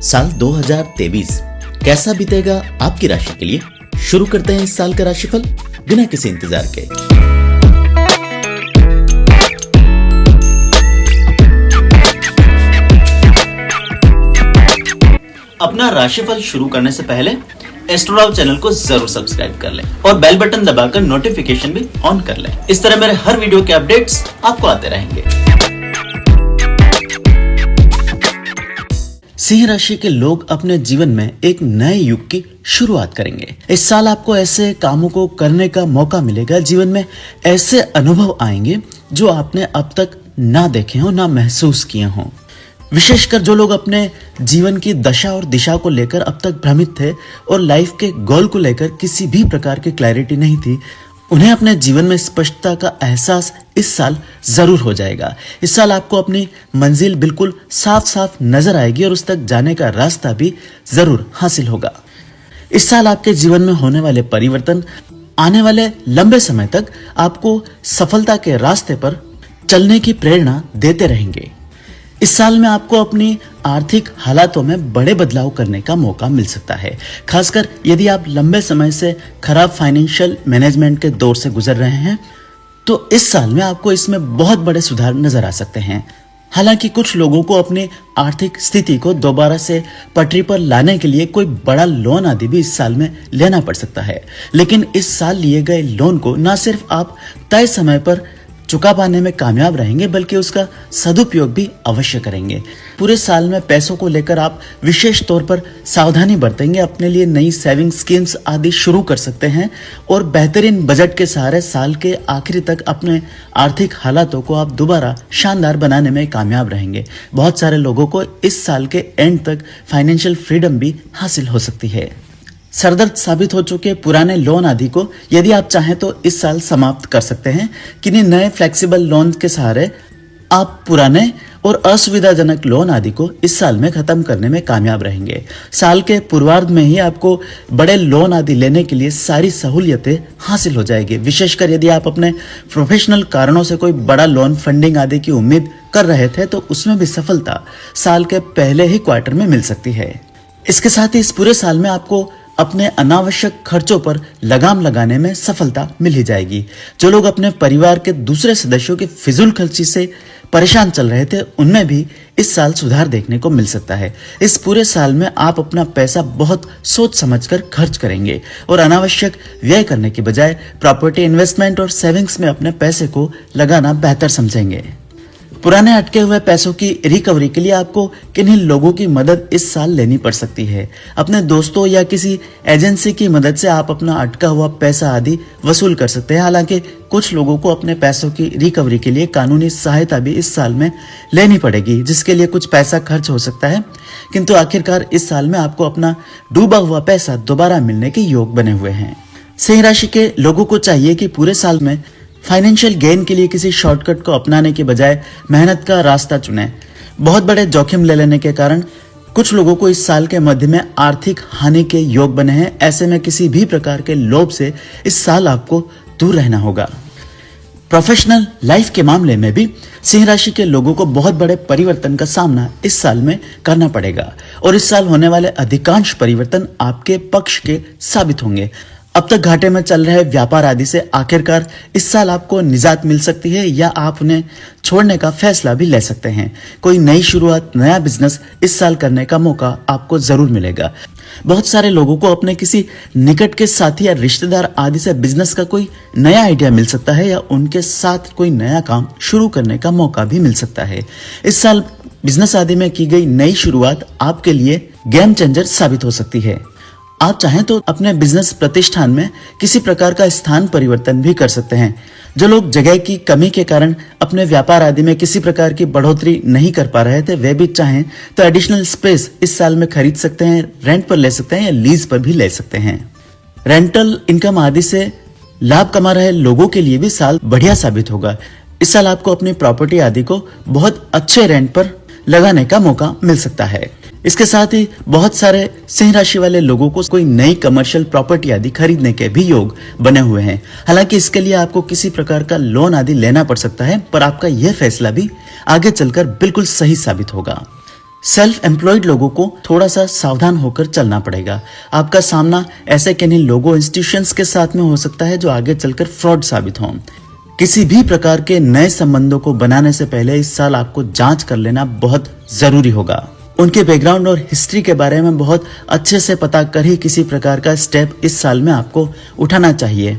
साल 2023 कैसा बीतेगा आपकी राशि के लिए। शुरू करते हैं इस साल का राशिफल बिना किसी इंतजार के। अपना राशिफल शुरू करने से पहले एस्ट्रोराव चैनल को जरूर सब्सक्राइब कर लें और बेल बटन दबाकर नोटिफिकेशन भी ऑन कर लें। इस तरह मेरे हर वीडियो के अपडेट्स आपको आते रहेंगे। सिंह राशि के लोग अपने जीवन में एक नए युग की शुरुआत करेंगे। इस साल आपको ऐसे कामों को करने का मौका मिलेगा, जीवन में ऐसे अनुभव आएंगे जो आपने अब तक ना देखे हो ना महसूस किए हों। विशेषकर जो लोग अपने जीवन की दशा और दिशा को लेकर अब तक भ्रमित थे और लाइफ के गोल को लेकर किसी भी प्रकार की क्लैरिटी नहीं थी, उन्हें अपने जीवन में स्पष्टता का एहसास इस साल जरूर हो जाएगा। इस साल आपको अपनी मंजिल बिल्कुल साफ साफ नजर आएगी और उस तक जाने का रास्ता भी जरूर हासिल होगा। इस साल आपके जीवन में होने वाले परिवर्तन आने वाले लंबे समय तक आपको सफलता के रास्ते पर चलने की प्रेरणा देते रहेंगे। इस साल में आपको अपनी आर्थिक हालातों में बड़े बदलाव करने का मौका मिल सकता है, खासकर यदि आप लंबे समय से खराब फाइनेंशियल मैनेजमेंट के दौर से गुजर रहे हैं तो इस साल में आपको इसमें बहुत बड़े सुधार नजर आ सकते हैं। हालांकि कुछ लोगों को अपनी आर्थिक स्थिति को दोबारा से पटरी पर लाने के लिए कोई बड़ा लोन आदि भी इस साल में लेना पड़ सकता है, लेकिन इस साल लिए गए लोन को न सिर्फ आप तय समय पर चुका पाने में कामयाब रहेंगे बल्कि उसका सदुपयोग भी अवश्य करेंगे। पूरे साल में पैसों को लेकर आप विशेष तौर पर सावधानी बरतेंगे, अपने लिए नई सेविंग स्कीम्स आदि शुरू कर सकते हैं और बेहतरीन बजट के सहारे साल के आखिरी तक अपने आर्थिक हालातों को आप दोबारा शानदार बनाने में कामयाब रहेंगे। बहुत सारे लोगों को इस साल के एंड तक फाइनेंशियल फ्रीडम भी हासिल हो सकती है। सरदर्द साबित हो चुके पुराने लोन आदि को यदि आप चाहें तो इस साल समाप्त कर सकते हैं। किन्हीं नए फ्लेक्सिबल लोन के सहारे आप पुराने और असुविधाजनक लोन आदि को इस साल में खत्म करने में कामयाब रहेंगे। साल के पूर्वार्ध में ही आपको बड़े लोन आदि लेने के लिए सारी सहूलियतें हासिल हो जाएगी। विशेषकर यदि आप अपने प्रोफेशनल कारणों से कोई बड़ा लोन फंडिंग आदि की उम्मीद कर रहे थे तो उसमें भी सफलता साल के पहले ही क्वार्टर में मिल सकती है। इसके साथ ही इस पूरे साल में आपको अपने अनावश्यक खर्चों पर लगाम लगाने में सफलता मिल ही जाएगी। जो लोग अपने परिवार के दूसरे सदस्यों की फिजूल खर्ची से परेशान चल रहे थे उनमें भी इस साल सुधार देखने को मिल सकता है। इस पूरे साल में आप अपना पैसा बहुत सोच समझकर खर्च करेंगे और अनावश्यक व्यय करने की बजाय प्रॉपर्टी इन्वेस्टमेंट और सेविंग्स में अपने पैसे को लगाना बेहतर समझेंगे। पुराने अटके हुए पैसों की रिकवरी के लिए आपको किन्हीं लोगों की मदद इस साल लेनी पड़ सकती है। अपने दोस्तों या किसी एजेंसी की मदद से आप अपना अटका हुआ पैसा आदि वसूल कर सकते हैं। हालांकि कुछ लोगों को अपने पैसों की रिकवरी के लिए कानूनी सहायता भी इस साल में लेनी पड़ेगी, जिसके लिए कुछ पैसा खर्च हो सकता है, किंतु आखिरकार इस साल में आपको अपना डूबा हुआ पैसा दोबारा मिलने के योग बने हुए हैं। सिंह राशि के लोगों को चाहिए कि पूरे साल में फाइनेंशियल गेन के लिए किसी शॉर्टकट को अपनाने के बजाय मेहनत का रास्ता चुनें। बहुत बड़े जोखिम ले लेने के कारण कुछ लोगों को इस साल के मध्य में आर्थिक हानि के योग बने हैं। ऐसे में किसी भी प्रकार के लोभ से इस साल आपको दूर रहना होगा। प्रोफेशनल लाइफ के मामले में भी सिंह राशि के लोगों को बहुत बड़े परिवर्तन का सामना इस साल में करना पड़ेगा और इस साल होने वाले अधिकांश परिवर्तन आपके पक्ष के साबित होंगे। अब तक घाटे में चल रहे व्यापार आदि से आखिरकार इस साल आपको निजात मिल सकती है या आप उन्हें छोड़ने का फैसला भी ले सकते हैं। कोई नई शुरुआत, नया बिजनेस इस साल करने का मौका आपको जरूर मिलेगा। बहुत सारे लोगों को अपने किसी निकट के साथी या रिश्तेदार आदि से बिजनेस का कोई नया आइडिया मिल सकता है या उनके साथ कोई नया काम शुरू करने का मौका भी मिल सकता है। इस साल बिजनेस आदि में की गई नई शुरुआत आपके लिए गेम चेंजर साबित हो सकती है। आप चाहें तो अपने बिजनेस प्रतिष्ठान में किसी प्रकार का स्थान परिवर्तन भी कर सकते हैं। जो लोग जगह की कमी के कारण अपने व्यापार आदि में किसी प्रकार की बढ़ोतरी नहीं कर पा रहे थे, वे भी चाहें तो एडिशनल स्पेस इस साल में खरीद सकते हैं, रेंट पर ले सकते हैं या लीज पर भी ले सकते हैं। रेंटल इनकम आदि से लाभ कमा रहे लोगों के लिए भी साल बढ़िया साबित होगा। इस साल आपको अपनी प्रॉपर्टी आदि को बहुत अच्छे रेंट पर लगाने का मौका मिल सकता है। इसके साथ ही बहुत सारे सिंह राशि वाले लोगों को कोई नई कमर्शियल प्रॉपर्टी आदि खरीदने के भी योग बने हुए हैं। हालांकि इसके लिए आपको किसी प्रकार का लोन आदि लेना पड़ सकता है, पर आपका यह फैसला भी आगे चलकर बिल्कुल सही साबित होगा। सेल्फ एम्प्लॉयड लोगों को थोड़ा सा सावधान होकर चलना पड़ेगा। आपका सामना ऐसे किन्हीं लोगों इंस्टीट्यूशंस के साथ में हो सकता है जो आगे चलकर फ्रॉड साबित हों। किसी भी प्रकार के नए संबंधों को बनाने से पहले इस साल आपको जांच कर लेना बहुत जरूरी होगा। उनके बैकग्राउंड और हिस्ट्री के बारे में बहुत अच्छे से पता कर ही किसी प्रकार का स्टेप इस साल में आपको उठाना चाहिए।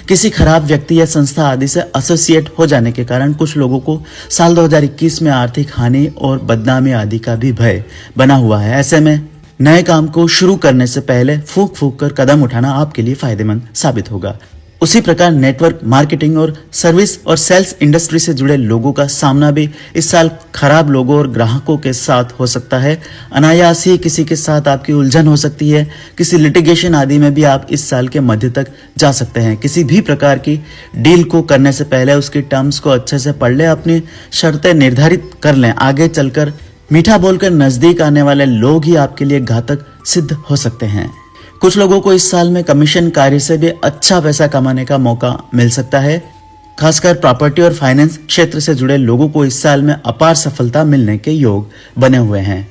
किसी खराब व्यक्ति या संस्था आदि से एसोसिएट हो जाने के कारण कुछ लोगों को साल 2021 में आर्थिक हानि और बदनामी आदि का भी भय बना हुआ है। ऐसे में नए काम को शुरू करने से पहले फूंक फूंक कर कदम उठाना आपके लिए फायदेमंद साबित होगा। उसी प्रकार नेटवर्क मार्केटिंग और सर्विस और सेल्स इंडस्ट्री से जुड़े लोगों का सामना भी इस साल खराब लोगों और ग्राहकों के साथ हो सकता है। अनायास ही किसी के साथ आपकी उलझन हो सकती है। किसी लिटिगेशन आदि में भी आप इस साल के मध्य तक जा सकते हैं। किसी भी प्रकार की डील को करने से पहले उसकी टर्म्स को अच्छे से पढ़ लें, अपनी शर्तें निर्धारित कर लें। आगे चलकर मीठा बोलकर नजदीक आने वाले लोग ही आपके लिए घातक सिद्ध हो सकते हैं। कुछ लोगों को इस साल में कमीशन कार्य से भी अच्छा पैसा कमाने का मौका मिल सकता है। खासकर प्रॉपर्टी और फाइनेंस क्षेत्र से जुड़े लोगों को इस साल में अपार सफलता मिलने के योग बने हुए हैं।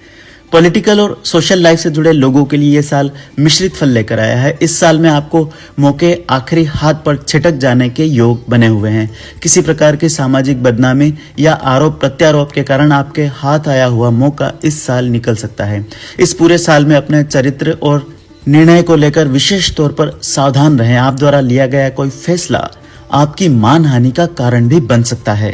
पॉलिटिकल और सोशल लाइफ से जुड़े लोगों के लिए ये साल मिश्रित फल लेकर आया है। इस साल में आपको मौके आखिरी हाथ पर छिटक जाने के योग बने हुए हैं। किसी प्रकार की सामाजिक बदनामी या आरोप प्रत्यारोप के कारण आपके हाथ आया हुआ मौका इस साल निकल सकता है। इस पूरे साल में अपने चरित्र और निर्णय को लेकर विशेष तौर पर सावधान रहें। आप द्वारा लिया गया कोई फैसला आपकी मानहानि का कारण भी बन सकता है।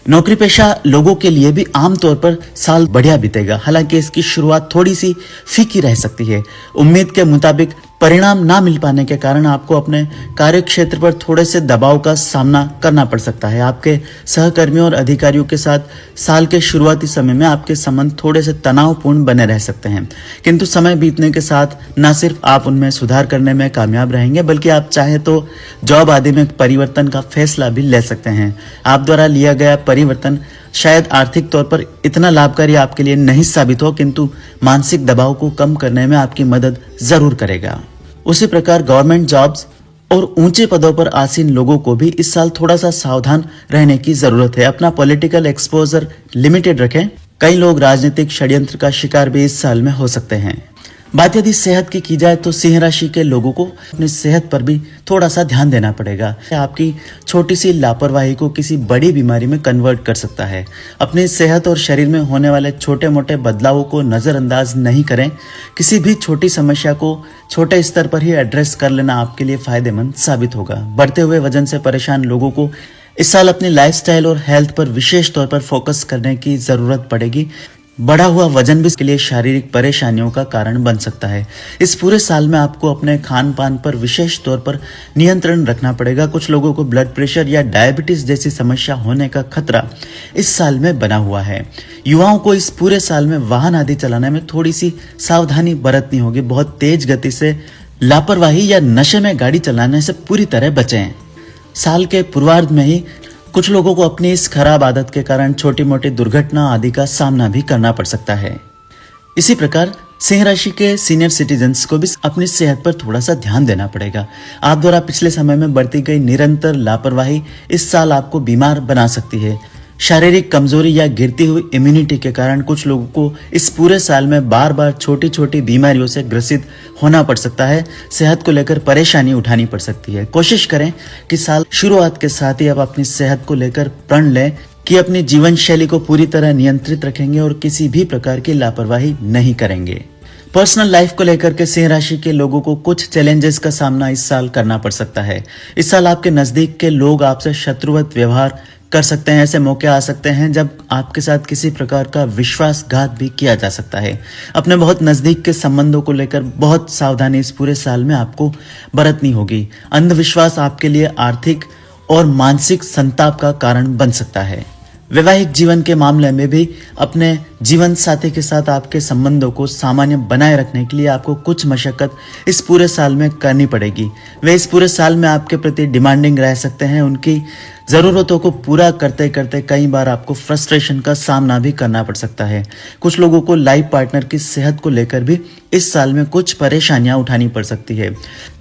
नौकरी पेशा लोगों के लिए भी आमतौर पर साल बढ़िया बीतेगा, हालांकि इसकी शुरुआत थोड़ी सी फीकी रह सकती है। उम्मीद के मुताबिक परिणाम ना मिल पाने के कारण आपको अपने कार्य क्षेत्र पर थोड़े से दबाव का सामना करना पड़ सकता है। आपके सहकर्मियों और अधिकारियों के साथ साल के शुरुआती समय में आपके संबंध थोड़े से तनावपूर्ण बने रह सकते हैं, किंतु समय बीतने के साथ न सिर्फ आप उनमें सुधार करने में कामयाब रहेंगे, बल्कि आप चाहे तो जॉब आदि में परिवर्तन का फैसला भी ले सकते हैं। आप द्वारा लिया गया परिवर्तन शायद आर्थिक तौर पर इतना लाभकारी आपके लिए नहीं साबित हो, किंतु मानसिक दबाव को कम करने में आपकी मदद जरूर करेगा। उसी प्रकार गवर्नमेंट जॉब्स और ऊंचे पदों पर आसीन लोगों को भी इस साल थोड़ा सा सावधान रहने की जरूरत है। अपना पॉलिटिकल एक्सपोजर लिमिटेड रखें। कई लोग राजनीतिक षड्यंत्र का शिकार भी इस साल में हो सकते हैं। बात यदि सेहत की जाए तो सिंह राशि के लोगों को अपनी सेहत पर भी थोड़ा सा ध्यान देना पड़ेगा। आपकी छोटी सी लापरवाही को किसी बड़ी बीमारी में कन्वर्ट कर सकता है। अपनी सेहत और शरीर में होने वाले छोटे मोटे बदलावों को नजरअंदाज नहीं करें। किसी भी छोटी समस्या को छोटे स्तर पर ही एड्रेस कर लेना आपके लिए फायदेमंद साबित होगा। बढ़ते हुए वजन से परेशान लोगों को इस साल अपनी लाइफस्टाइल और हेल्थ पर विशेष तौर पर फोकस करने की जरूरत पड़ेगी। बढ़ा हुआ वजन भी इसके लिए शारीरिक परेशानियों का कारण बन सकता है। इस पूरे साल में आपको अपने खान पान पर विशेष तौर पर नियंत्रण रखना पड़ेगा। कुछ लोगों को ब्लड प्रेशर या डायबिटीज जैसी समस्या होने का खतरा इस साल में बना हुआ है। युवाओं को इस पूरे साल में वाहन आदि चलाने में थोड़ी सी सावधानी बरतनी होगी। बहुत तेज गति से लापरवाही या नशे में गाड़ी चलाने से पूरी तरह बचें। साल के पूर्वार्ध में ही कुछ लोगों को अपनी इस खराब आदत के कारण छोटी मोटी दुर्घटना आदि का सामना भी करना पड़ सकता है। इसी प्रकार सिंह राशि के सीनियर सिटीजन्स को भी अपनी सेहत पर थोड़ा सा ध्यान देना पड़ेगा। आप द्वारा पिछले समय में बढ़ती गई निरंतर लापरवाही इस साल आपको बीमार बना सकती है। शारीरिक कमजोरी या गिरती हुई इम्यूनिटी के कारण कुछ लोगों को इस पूरे साल में बार बार छोटी छोटी बीमारियों से ग्रसित होना पड़ सकता है। सेहत को लेकर परेशानी उठानी पड़ सकती है। कोशिश करें कि साल शुरुआत के साथ ही आप अपनी सेहत को लेकर प्रण लें कि अपनी जीवन शैली को पूरी तरह नियंत्रित रखेंगे और किसी भी प्रकार की लापरवाही नहीं करेंगे। पर्सनल लाइफ को लेकर के सिंह राशि के लोगों को कुछ चैलेंजेस का सामना इस साल करना पड़ सकता है। इस साल आपके नजदीक के लोग आपसे शत्रुवत व्यवहार कर सकते हैं। ऐसे मौके आ सकते हैं जब आपके साथ किसी प्रकार का विश्वासघात भी किया जा सकता है। अपने बहुत नजदीक के संबंधों को लेकर बहुत सावधानी इस पूरे साल में आपको बरतनी होगी। अंधविश्वास आपके लिए आर्थिक और मानसिक संताप का कारण बन सकता है। वैवाहिक जीवन के मामले में भी अपने जीवन साथी के साथ आपके संबंधों को सामान्य बनाए रखने के लिए आपको कुछ मशक्कत इस पूरे साल में करनी पड़ेगी। वे इस पूरे साल में आपके प्रति डिमांडिंग रह सकते हैं। उनकी जरूरतों को पूरा करते करते कई बार आपको फ्रस्ट्रेशन का सामना भी करना पड़ सकता है। कुछ लोगों को लाइफ पार्टनर की सेहत को लेकर भी इस साल में कुछ परेशानियां उठानी पड़ सकती है।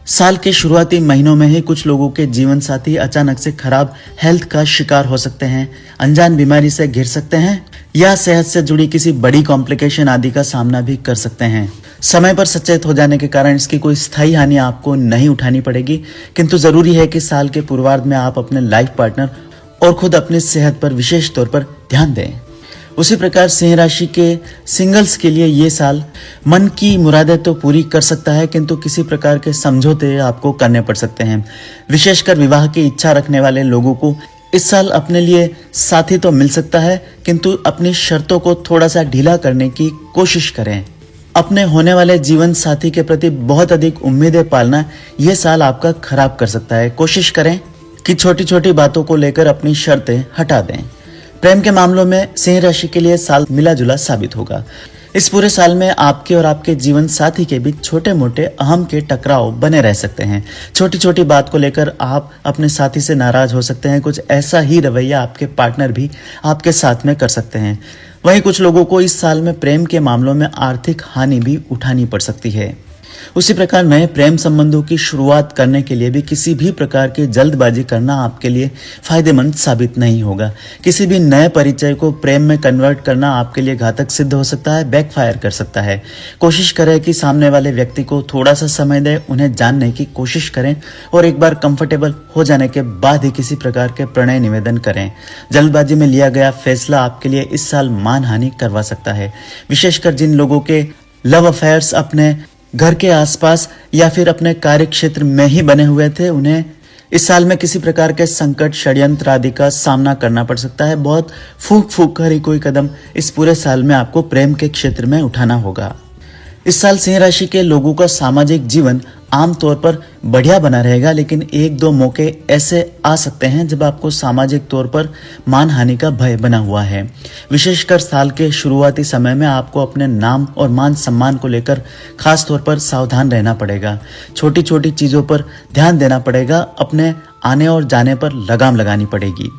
साल के शुरुआती महीनों में ही कुछ लोगों के जीवन साथी अचानक से खराब हेल्थ का शिकार हो सकते हैं, अनजान बीमारी से घिर सकते हैं या सेहत से जुड़ी किसी बड़ी कॉम्प्लिकेशन आदि का सामना भी कर सकते हैं। समय पर सचेत हो जाने के कारण इसकी कोई स्थायी हानि आपको नहीं उठानी पड़ेगी, किंतु जरूरी है कि साल के पूर्वार्ध में आप अपने लाइफ पार्टनर और खुद अपनी सेहत पर विशेष तौर पर ध्यान दें। उसी प्रकार सिंह राशि के सिंगल्स के लिए ये साल मन की मुरादें तो पूरी कर सकता है, किंतु किसी प्रकार के समझौते आपको करने पड़ सकते हैं। विशेषकर विवाह की इच्छा रखने वाले लोगों को इस साल अपने लिए साथी तो मिल सकता है, किंतु अपनी शर्तों को थोड़ा सा ढीला करने की कोशिश करें। अपने होने वाले जीवन साथी के प्रति बहुत अधिक उम्मीदें पालना ये साल आपका खराब कर सकता है। कोशिश करें कि छोटी छोटी बातों को लेकर अपनी शर्तें हटा दें। प्रेम के मामलों में सिंह राशि के लिए साल मिला जुला साबित होगा। इस पूरे साल में आपके और आपके जीवन साथी के बीच छोटे मोटे अहम के टकराव बने रह सकते हैं। छोटी छोटी बात को लेकर आप अपने साथी से नाराज हो सकते हैं। कुछ ऐसा ही रवैया आपके पार्टनर भी आपके साथ में कर सकते हैं। वहीं कुछ लोगों को इस साल में प्रेम के मामलों में आर्थिक हानि भी उठानी पड़ सकती है। उसी प्रकार नए प्रेम संबंधों की शुरुआत करने के लिए भी किसी भी प्रकार की जल्दबाजी करना आपके लिए फायदेमंद साबित नहीं होगा। किसी भी नए परिचय को प्रेम में कन्वर्ट करना आपके लिए घातक सिद्ध हो सकता है, बैकफायर कर सकता है। कोशिश करें कि सामने वाले व्यक्ति को थोड़ा सा समय दें, उन्हें जानने की कोशिश करें और एक बार कंफर्टेबल हो जाने के बाद ही किसी प्रकार के प्रणय निवेदन करें। जल्दबाजी में लिया गया फैसला आपके लिए इस साल मानहानि करवा सकता है। विशेषकर जिन लोगों के लव अफेयर्स अपने घर के आसपास या फिर अपने कार्य क्षेत्र में ही बने हुए थे, उन्हें इस साल में किसी प्रकार के संकट, षड्यंत्र आदि का सामना करना पड़ सकता है। बहुत फूक फूक कर ही कोई कदम इस पूरे साल में आपको प्रेम के क्षेत्र में उठाना होगा। इस साल सिंह राशि के लोगों का सामाजिक जीवन आमतौर पर बढ़िया बना रहेगा, लेकिन एक दो मौके ऐसे आ सकते हैं जब आपको सामाजिक तौर पर मानहानि का भय बना हुआ है। विशेषकर साल के शुरुआती समय में आपको अपने नाम और मान सम्मान को लेकर खास तौर पर सावधान रहना पड़ेगा। छोटी छोटी चीजों पर ध्यान देना पड़ेगा। अपने आने और जाने पर लगाम लगानी पड़ेगी।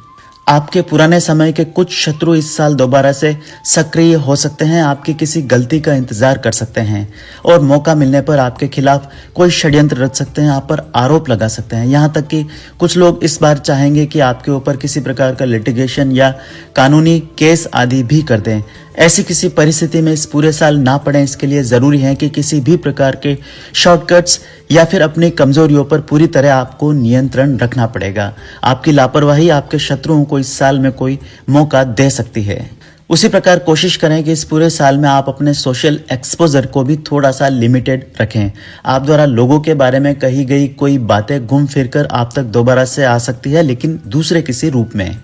आपके पुराने समय के कुछ शत्रु इस साल दोबारा से सक्रिय हो सकते हैं। आपकी किसी गलती का इंतजार कर सकते हैं और मौका मिलने पर आपके खिलाफ कोई षड्यंत्र रच सकते हैं, आप पर आरोप लगा सकते हैं। यहाँ तक कि कुछ लोग इस बार चाहेंगे कि आपके ऊपर किसी प्रकार का लिटिगेशन या कानूनी केस आदि भी कर दें। ऐसी किसी परिस्थिति में इस पूरे साल ना पड़े, इसके लिए जरूरी है कि किसी भी प्रकार के शॉर्टकट्स या फिर अपनी कमजोरियों पर पूरी तरह आपको नियंत्रण रखना पड़ेगा। आपकी लापरवाही आपके शत्रुओं को इस साल में कोई मौका दे सकती है। उसी प्रकार कोशिश करें कि इस पूरे साल में आप अपने सोशल एक्सपोजर को भी थोड़ा सा लिमिटेड रखें। आप द्वारा लोगों के बारे में कही गई कोई बातें घूम फिर कर आप तक दोबारा से आ सकती है, लेकिन दूसरे किसी रूप में।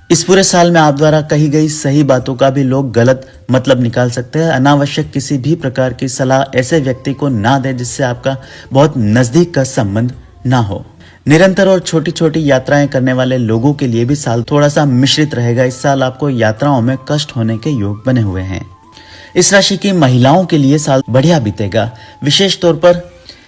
इस पूरे साल में आप द्वारा कही गई सही बातों का भी लोग गलत मतलब निकाल सकते हैं। अनावश्यक किसी भी प्रकार की सलाह ऐसे व्यक्ति को ना दें जिससे आपका बहुत नजदीक का संबंध ना हो। निरंतर और छोटी छोटी यात्राएं करने वाले लोगों के लिए भी साल थोड़ा सा मिश्रित रहेगा। इस साल आपको यात्राओं में कष्ट होने के योग बने हुए हैं। इस राशि की महिलाओं के लिए साल बढ़िया बीतेगा। विशेष तौर पर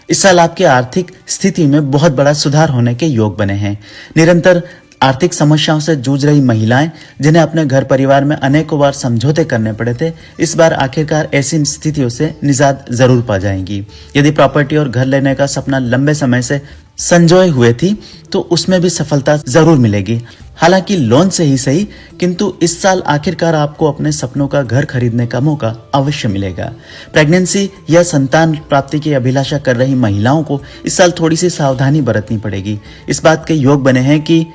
इस साल आपकी आर्थिक स्थिति में बहुत बड़ा सुधार होने के योग बने हैं। निरंतर आर्थिक समस्याओं से जूझ रही महिलाएं, जिन्हें अपने घर परिवार में अनेकों बार समझौते करने पड़े थे, इस बार आखिरकार ऐसी स्थितियों से निजात जरूर पा जाएंगी। यदि प्रॉपर्टी और घर लेने का सपना लंबे समय से संजोए हुए थी तो उसमें भी सफलता जरूर मिलेगी। हालांकि लोन से ही सही, किंतु इस साल आखिरकार आपको अपने सपनों का घर खरीदने का मौका अवश्य मिलेगा। प्रेगनेंसी या संतान प्राप्ति की अभिलाषा कर रही महिलाओं को इस साल थोड़ी सी सावधानी बरतनी पड़ेगी। इस बात के योग बने हैं कि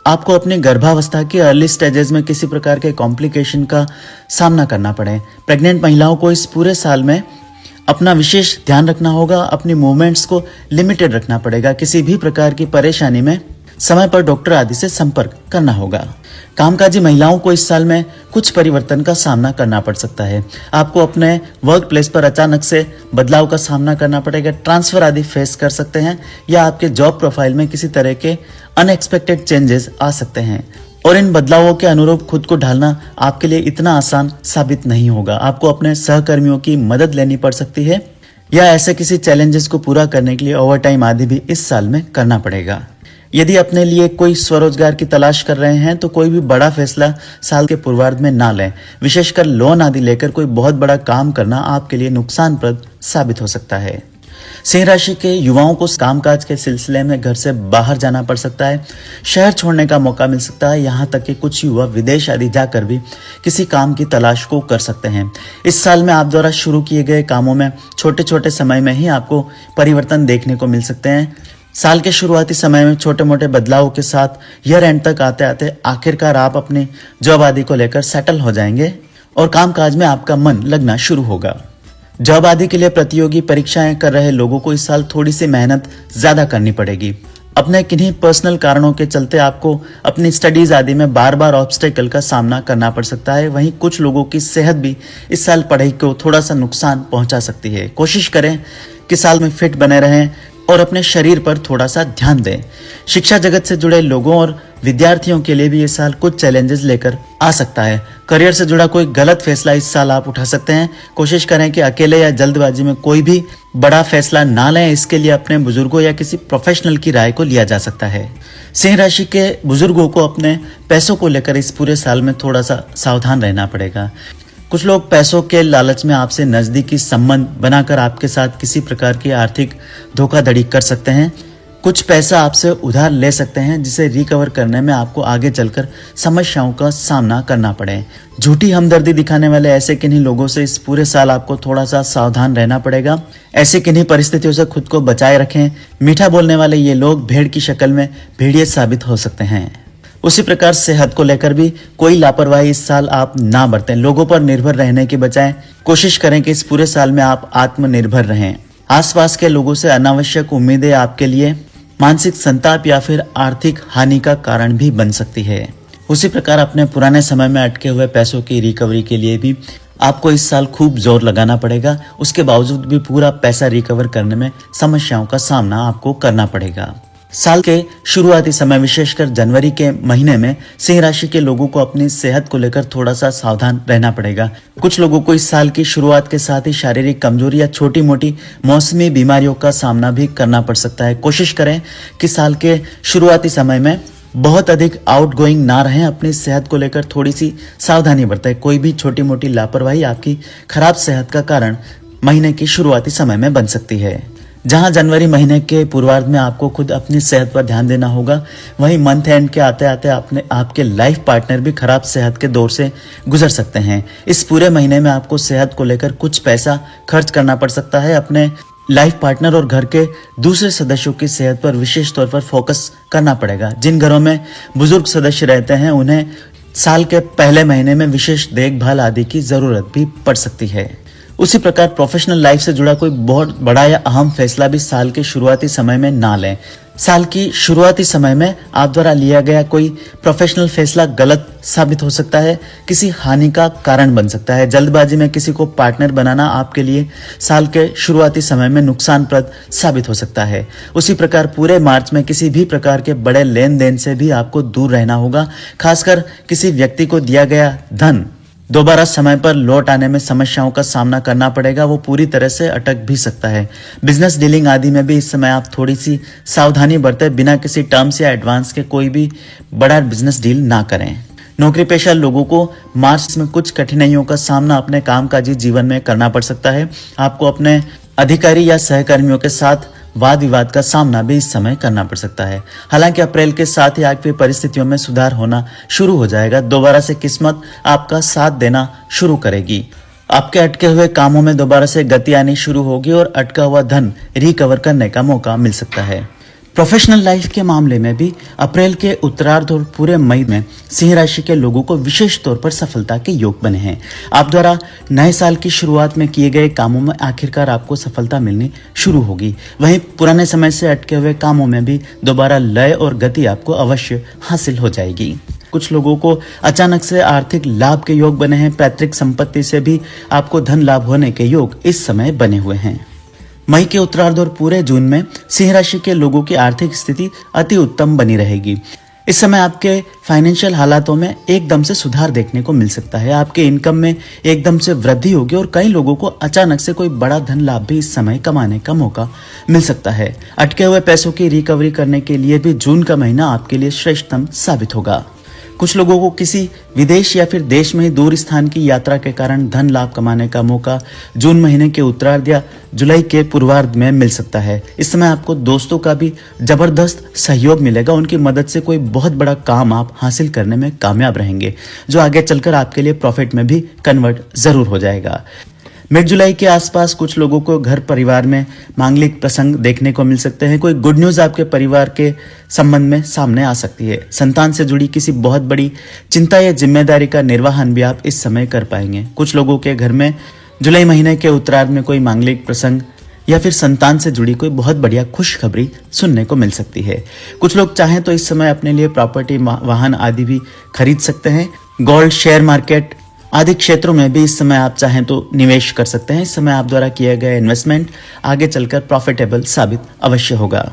आपको अपनी गर्भावस्था के अर्ली स्टेजेस में किसी प्रकार के कॉम्प्लिकेशन का सामना करना पड़े। प्रेग्नेंट महिलाओं को इस पूरे साल में अपना विशेष ध्यान रखना होगा। अपनी मूवमेंट्स को लिमिटेड रखना पड़ेगा। किसी भी प्रकार की परेशानी में समय पर डॉक्टर आदि से संपर्क करना होगा। कामकाजी महिलाओं को इस साल में कुछ परिवर्तन का सामना करना पड़ सकता है। आपको अपने वर्क प्लेस पर अचानक से बदलाव का सामना करना पड़ेगा। ट्रांसफर आदि फेस कर सकते हैं या आपके जॉब प्रोफाइल में किसी तरह के अनएक्सपेक्टेड चेंजेस आ सकते हैं और इन बदलावों के अनुरूप खुद को ढालना आपके लिए इतना आसान साबित नहीं होगा। आपको अपने सहकर्मियों की मदद लेनी पड़ सकती है या ऐसे किसी चैलेंजेस को पूरा करने के लिए ओवरटाइम आदि भी इस साल में करना पड़ेगा। यदि अपने लिए कोई स्वरोजगार की तलाश कर रहे हैं तो कोई भी बड़ा फैसला साल के पूर्वार्ध में ना लें। विशेषकर लोन आदि लेकर कोई बहुत बड़ा काम करना आपके लिए नुकसानप्रद साबित हो सकता है। सिंह राशि के युवाओं को कामकाज के सिलसिले में घर से बाहर जाना पड़ सकता है, शहर छोड़ने का मौका मिल सकता है। यहाँ तक कि कुछ युवा विदेश आदि जाकर भी किसी काम की तलाश को कर सकते हैं। इस साल में आप द्वारा शुरू किए गए कामों में छोटे छोटे समय में ही आपको परिवर्तन देखने को मिल सकते हैं। साल के शुरुआती समय में छोटे मोटे बदलावों के साथ ईयर एंड तक आते आते आखिरकार आप अपनी जॉब आदि को लेकर सेटल हो जाएंगे और कामकाज में आपका मन लगना शुरू होगा। जॉब आदि के लिए प्रतियोगी परीक्षाएं कर रहे लोगों को इस साल थोड़ी सी मेहनत ज्यादा करनी पड़ेगी। अपने किन्हीं पर्सनल कारणों के चलते आपको अपनी स्टडीज आदि में बार बार ऑब्स्टेकल का सामना करना पड़ सकता है। वहीं कुछ लोगों की सेहत भी इस साल पढ़ाई को थोड़ा सा नुकसान पहुंचा सकती है। कोशिश करें कि साल में फिट बने रहें और अपने शरीर पर थोड़ा सा ध्यान दें। शिक्षा जगत से जुड़े लोगों और विद्यार्थियों के लिए भी ये साल कुछ चैलेंजेस लेकर आ सकता है। करियर से जुड़ा कोई गलत फैसला इस साल आप उठा सकते हैं। कोशिश करें कि अकेले या जल्दबाजी में कोई भी बड़ा फैसला ना लें। इसके लिए अपने बुजुर्गों या किसी प्रोफेशनल की राय को लिया जा सकता है। सिंह राशि के बुजुर्गों को अपने पैसों को लेकर इस पूरे साल में थोड़ा सा सावधान रहना पड़ेगा। कुछ लोग पैसों के लालच में आपसे नजदीकी संबंध बनाकर आपके साथ किसी प्रकार की आर्थिक धोखाधड़ी कर सकते हैं। कुछ पैसा आपसे उधार ले सकते हैं जिसे रिकवर करने में आपको आगे चलकर समस्याओं का सामना करना पड़े। झूठी हमदर्दी दिखाने वाले ऐसे किन्हीं लोगों से इस पूरे साल आपको थोड़ा सा सावधान रहना पड़ेगा। ऐसे किन्हीं परिस्थितियों से खुद को बचाए रखें। मीठा बोलने वाले ये लोग भेड़ की शक्ल में भेड़िए साबित हो सकते हैं। उसी प्रकार सेहत को लेकर भी कोई लापरवाही इस साल आप ना बरतें। लोगों पर निर्भर रहने की बजाय कोशिश करें कि इस पूरे साल में आप आत्मनिर्भर रहें। आसपास के लोगों से अनावश्यक उम्मीदें आपके लिए मानसिक संताप या फिर आर्थिक हानि का कारण भी बन सकती है। उसी प्रकार अपने पुराने समय में अटके हुए पैसों की रिकवरी के लिए भी आपको इस साल खूब जोर लगाना पड़ेगा। उसके बावजूद भी पूरा पैसा रिकवर करने में समस्याओं का सामना आपको करना पड़ेगा। साल के शुरुआती समय विशेषकर जनवरी के महीने में सिंह राशि के लोगों को अपनी सेहत को लेकर थोड़ा सा सावधान रहना पड़ेगा। कुछ लोगों को इस साल की शुरुआत के साथ ही शारीरिक कमजोरी या छोटी मोटी मौसमी बीमारियों का सामना भी करना पड़ सकता है। कोशिश करें कि साल के शुरुआती समय में बहुत अधिक आउटगोइंग ना रहें। अपनी सेहत को लेकर थोड़ी सी सावधानी बरतें। कोई भी छोटी मोटी लापरवाही आपकी खराब सेहत का कारण महीने की शुरुआती समय में बन सकती है। जहां जनवरी महीने के पूर्वार्ध में आपको खुद अपनी सेहत पर ध्यान देना होगा, वहीं मंथ एंड के आते आते आपके लाइफ पार्टनर भी खराब सेहत के दौर से गुजर सकते हैं। इस पूरे महीने में आपको सेहत को लेकर कुछ पैसा खर्च करना पड़ सकता है। अपने लाइफ पार्टनर और घर के दूसरे सदस्यों की सेहत पर विशेष तौर पर फोकस करना पड़ेगा। जिन घरों में बुजुर्ग सदस्य रहते हैं उन्हें साल के पहले महीने में विशेष देखभाल आदि की जरूरत भी पड़ सकती है। उसी प्रकार प्रोफेशनल लाइफ से जुड़ा कोई बहुत बड़ा या अहम फैसला भी साल के शुरुआती समय में ना लें। साल की शुरुआती समय में आप द्वारा लिया गया कोई प्रोफेशनल फैसला गलत साबित हो सकता है, किसी हानि का कारण बन सकता है। जल्दबाजी में किसी को पार्टनर बनाना आपके लिए साल के शुरुआती समय में नुकसानप्रद साबित हो सकता है। उसी प्रकार पूरे मार्च में किसी भी प्रकार के बड़े लेन देन से भी आपको दूर रहना होगा। खासकर किसी व्यक्ति को दिया गया धन दोबारा समय पर लौट आने में समस्याओं का सामना करना पड़ेगा। वो पूरी तरह से अटक भी सकता है। बिजनेस डीलिंग आदि में भी इस समय आप थोड़ी सी सावधानी बरतें। बिना किसी टर्म्स या एडवांस के कोई भी बड़ा बिजनेस डील ना करें। नौकरी पेशा लोगों को मार्च में कुछ कठिनाइयों का सामना अपने कामकाजी जीवन में करना पड़ सकता है। आपको अपने अधिकारी या सहकर्मियों के साथ वाद विवाद का सामना भी इस समय करना पड़ सकता है। हालांकि अप्रैल के साथ ही आपकी परिस्थितियों में सुधार होना शुरू हो जाएगा। दोबारा से किस्मत आपका साथ देना शुरू करेगी। आपके अटके हुए कामों में दोबारा से गति आनी शुरू होगी और अटका हुआ धन रिकवर करने का मौका मिल सकता है। प्रोफेशनल लाइफ के मामले में भी अप्रैल के उत्तरार्ध और पूरे मई में सिंह राशि के लोगों को विशेष तौर पर सफलता के योग बने हैं। आप द्वारा नए साल की शुरुआत में किए गए कामों में आखिरकार आपको सफलता मिलनी शुरू होगी। वहीं पुराने समय से अटके हुए कामों में भी दोबारा लय और गति आपको अवश्य हासिल हो जाएगी। कुछ लोगों को अचानक से आर्थिक लाभ के योग बने हैं। पैतृक संपत्ति से भी आपको धन लाभ होने के योग इस समय बने हुए हैं। मई के उत्तरार्ध और पूरे जून में सिंह राशि के लोगों की आर्थिक स्थिति अति उत्तम बनी रहेगी। इस समय आपके फाइनेंशियल हालातों में एकदम से सुधार देखने को मिल सकता है। आपके इनकम में एकदम से वृद्धि होगी और कई लोगों को अचानक से कोई बड़ा धन लाभ भी इस समय कमाने का मौका मिल सकता है। अटके हुए पैसों की रिकवरी करने के लिए भी जून का महीना आपके लिए श्रेष्ठतम साबित होगा। कुछ लोगों को किसी विदेश या फिर देश में दूर स्थान की यात्रा के कारण धन लाभ कमाने का मौका जून महीने के उत्तरार्ध या जुलाई के पूर्वार्ध में मिल सकता है। इस समय आपको दोस्तों का भी जबरदस्त सहयोग मिलेगा। उनकी मदद से कोई बहुत बड़ा काम आप हासिल करने में कामयाब रहेंगे, जो आगे चलकर आपके लिए प्रॉफिट में भी कन्वर्ट जरूर हो जाएगा। मिड जुलाई के आसपास कुछ लोगों को घर परिवार में मांगलिक प्रसंग देखने को मिल सकते हैं। कोई गुड न्यूज आपके परिवार के संबंध में सामने आ सकती है। संतान से जुड़ी किसी बहुत बड़ी चिंता या जिम्मेदारी का निर्वहन भी आप इस समय कर पाएंगे। कुछ लोगों के घर में जुलाई महीने के उत्तरार्ध में कोई मांगलिक प्रसंग या फिर संतान से जुड़ी कोई बहुत बढ़िया खुशखबरी सुनने को मिल सकती है। कुछ लोग चाहें तो इस समय अपने लिए प्रॉपर्टी, वाहन आदि भी खरीद सकते हैं। गोल्ड, शेयर मार्केट आदि क्षेत्रों में भी इस समय आप चाहें तो निवेश कर सकते हैं। इस समय आप द्वारा किया गया इन्वेस्टमेंट आगे चलकर प्रॉफिटेबल साबित अवश्य होगा।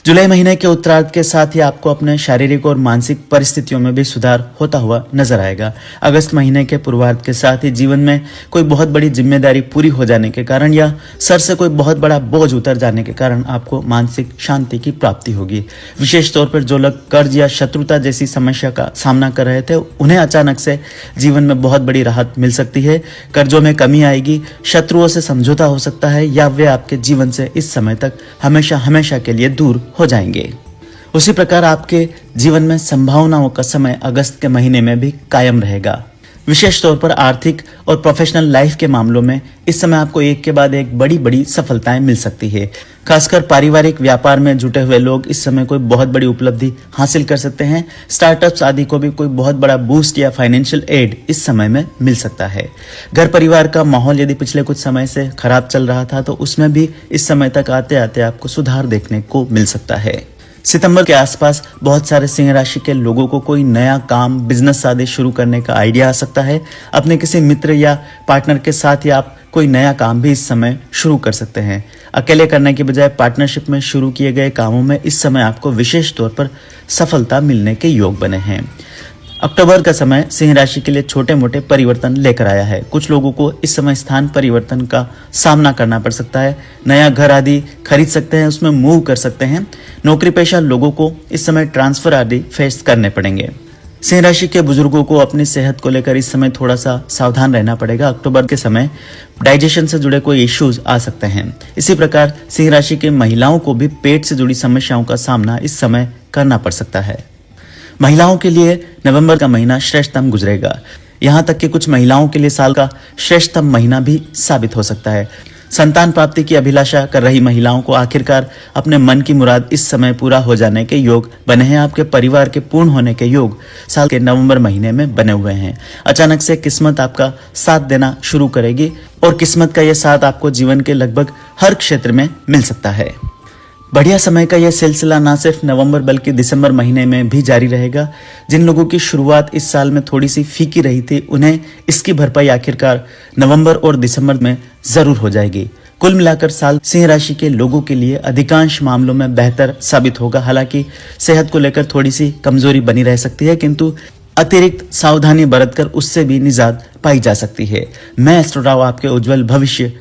जुलाई महीने के उत्तरार्ध के साथ ही आपको अपने शारीरिक और मानसिक परिस्थितियों में भी सुधार होता हुआ नजर आएगा। अगस्त महीने के पूर्वार्ध के साथ ही जीवन में कोई बहुत बड़ी जिम्मेदारी पूरी हो जाने के कारण या सर से कोई बहुत बड़ा बोझ उतर जाने के कारण आपको मानसिक शांति की प्राप्ति होगी। विशेष तौर पर जो लोग कर्ज या शत्रुता जैसी समस्या का सामना कर रहे थे, उन्हें अचानक से जीवन में बहुत बड़ी राहत मिल सकती है। कर्जों में कमी आएगी, शत्रुओं से समझौता हो सकता है या वे आपके जीवन से इस समय तक हमेशा के लिए दूर हो जाएंगे। उसी प्रकार आपके जीवन में संभावनाओं का समय अगस्त के महीने में भी कायम रहेगा। विशेष तौर पर आर्थिक और प्रोफेशनल लाइफ के मामलों में इस समय आपको एक के बाद एक बड़ी सफलताएं मिल सकती है। खासकर पारिवारिक व्यापार में जुटे हुए लोग इस समय कोई बहुत बड़ी उपलब्धि हासिल कर सकते हैं। स्टार्टअप्स आदि को भी कोई बहुत बड़ा बूस्ट या फाइनेंशियल एड इस समय में मिल सकता है। घर परिवार का माहौल यदि पिछले कुछ समय से खराब चल रहा था तो उसमें भी इस समय तक आते आते आपको सुधार देखने को मिल सकता है। सितंबर के आसपास बहुत सारे सिंह राशि के लोगों को कोई नया काम, बिजनेस आदि शुरू करने का आइडिया आ सकता है। अपने किसी मित्र या पार्टनर के साथ ही आप कोई नया काम भी इस समय शुरू कर सकते हैं। अकेले करने के बजाय पार्टनरशिप में शुरू किए गए कामों में इस समय आपको विशेष तौर पर सफलता मिलने के योग बने हैं। अक्टूबर का समय सिंह राशि के लिए छोटे मोटे परिवर्तन लेकर आया है। कुछ लोगों को इस समय स्थान परिवर्तन का सामना करना पड़ सकता है। नया घर आदि खरीद सकते हैं, उसमें मूव कर सकते हैं। नौकरी पेशा लोगों को इस समय ट्रांसफर आदि फेस करने पड़ेंगे। सिंह राशि के बुजुर्गों को अपनी सेहत को लेकर इस समय थोड़ा सा सावधान रहना पड़ेगा। अक्टूबर के समय डाइजेशन से जुड़े कोई इश्यूज आ सकते हैं। इसी प्रकार सिंह राशि के महिलाओं को भी पेट से जुड़ी समस्याओं का सामना इस समय करना पड़ सकता है। महिलाओं के लिए नवंबर का महीना श्रेष्ठतम गुजरेगा। यहाँ तक कि कुछ महिलाओं के लिए साल का श्रेष्ठतम महीना भी साबित हो सकता है। संतान प्राप्ति की अभिलाषा कर रही महिलाओं को आखिरकार अपने मन की मुराद इस समय पूरा हो जाने के योग बने हैं। आपके परिवार के पूर्ण होने के योग साल के नवंबर महीने में बने हुए हैं। अचानक से किस्मत आपका साथ देना शुरू करेगी और किस्मत का यह साथ आपको जीवन के लगभग हर क्षेत्र में मिल सकता है। बढ़िया समय का यह सिलसिला न सिर्फ नवंबर बल्कि दिसंबर महीने में भी जारी रहेगा। जिन लोगों की शुरुआत इस साल में थोड़ी सी फीकी रही थी, उन्हें इसकी भरपाई आखिरकार नवंबर और दिसंबर में जरूर हो जाएगी। कुल मिलाकर साल सिंह राशि के लोगों के लिए अधिकांश मामलों में बेहतर साबित होगा। हालांकि सेहत को लेकर थोड़ी सी कमजोरी बनी रह सकती है, किंतु अतिरिक्त सावधानी बरतकर उससे भी निजात पाई जा सकती है। मैं एस्ट्रो राव आपके उज्जवल भविष्य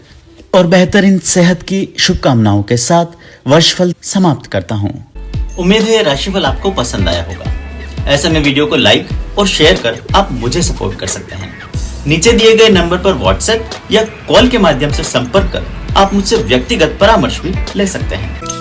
और बेहतरीन सेहत की शुभकामनाओं के साथ वर्षफल समाप्त करता हूँ। उम्मीद है यह राशिफल आपको पसंद आया होगा। ऐसे में वीडियो को लाइक और शेयर कर आप मुझे सपोर्ट कर सकते हैं। नीचे दिए गए नंबर पर व्हाट्सएप या कॉल के माध्यम से संपर्क कर आप मुझसे व्यक्तिगत परामर्श भी ले सकते हैं।